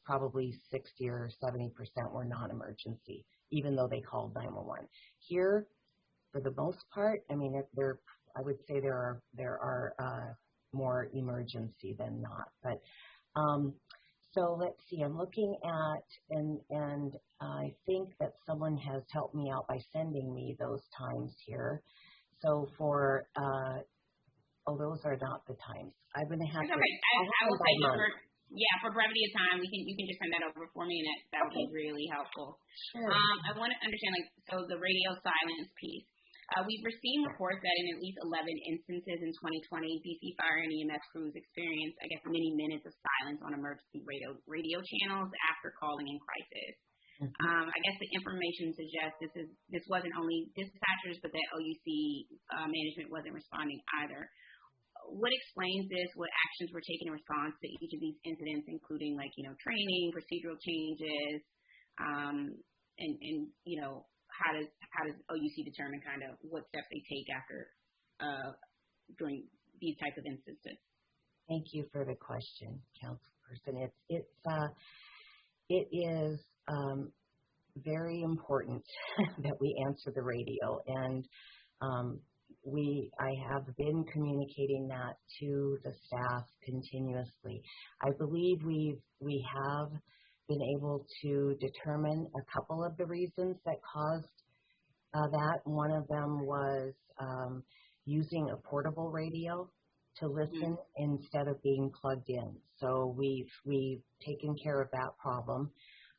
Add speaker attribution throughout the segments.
Speaker 1: probably 60 or 70% were non-emergency, even though they called 911. Here, for the most part, I mean, I would say there are more emergency than not. But so let's see. I'm looking at, and I think that someone has helped me out by sending me those times here. So for those are not the times. I'm going to have to.
Speaker 2: Okay. I will say for brevity of time, you can just send that over for me, and that would be really helpful.
Speaker 1: Sure.
Speaker 2: I want to understand, the radio silence piece. We've received reports that in at least 11 instances in 2020, DC Fire and EMS crews experienced, I guess, many minutes of silence on emergency radio channels after calling in crisis. Mm-hmm. I guess the information suggests this wasn't only dispatchers, but that OUC management wasn't responding either. What explains this? What actions were taken in response to each of these incidents, including training, procedural changes, and how does OUC determine kind of what steps they take after during these types of instances?
Speaker 1: Thank you for the question, Councilperson. It is very important that we answer the radio, and I have been communicating that to the staff continuously. I believe we have been able to determine a couple of the reasons that caused that. One of them was using a portable radio to listen instead of being plugged in. So we've taken care of that problem.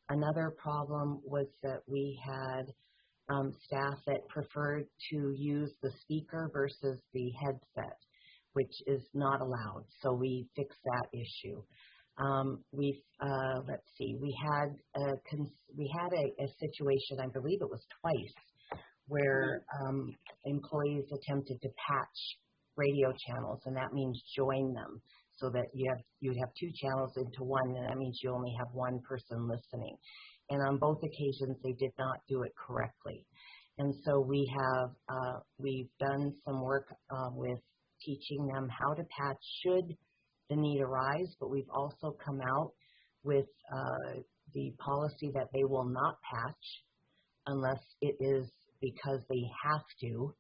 Speaker 1: Another problem was that we had staff that preferred to use the speaker versus the headset, which is not allowed. So we fixed that issue. Let's see. We had a situation, I believe it was twice, where employees attempted to patch radio channels, and that means join them, so that you'd have two channels into one, and that means you only have one person listening. And on both occasions, they did not do it correctly. And so we've done some work with teaching them how to patch should the need arise, but we've also come out with the policy that they will not patch unless it is because they have to.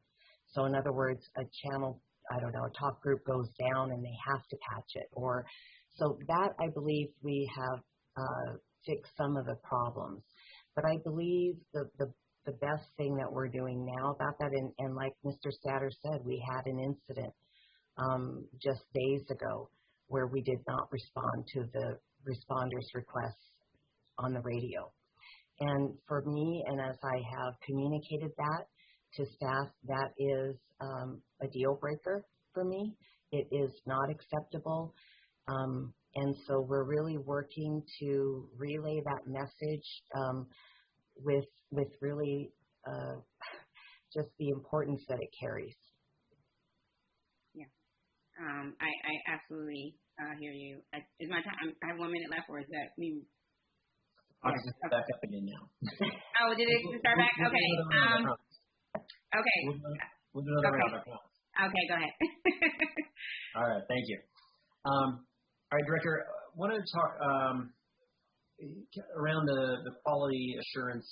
Speaker 1: So in other words, a channel, a talk group goes down and they have to patch it. So that, I believe, we have fixed some of the problems. But I believe the best thing that we're doing now about that, and like Mr. Statter said, we had an incident just days ago where we did not respond to the responders' requests on the radio. And for me, and as I have communicated that to staff, that is a deal breaker for me. It is not acceptable. And so we're really working to relay that message with really just the importance that it carries.
Speaker 2: I absolutely hear you. Is my time? I have 1 minute left, or is that me?
Speaker 3: I'll just back up again now.
Speaker 2: Oh, did it start back? Okay. Okay.
Speaker 3: We'll do another round of comments.
Speaker 2: Okay, go ahead.
Speaker 3: All right, thank you. All right, Director, I wanted to talk around the quality assurance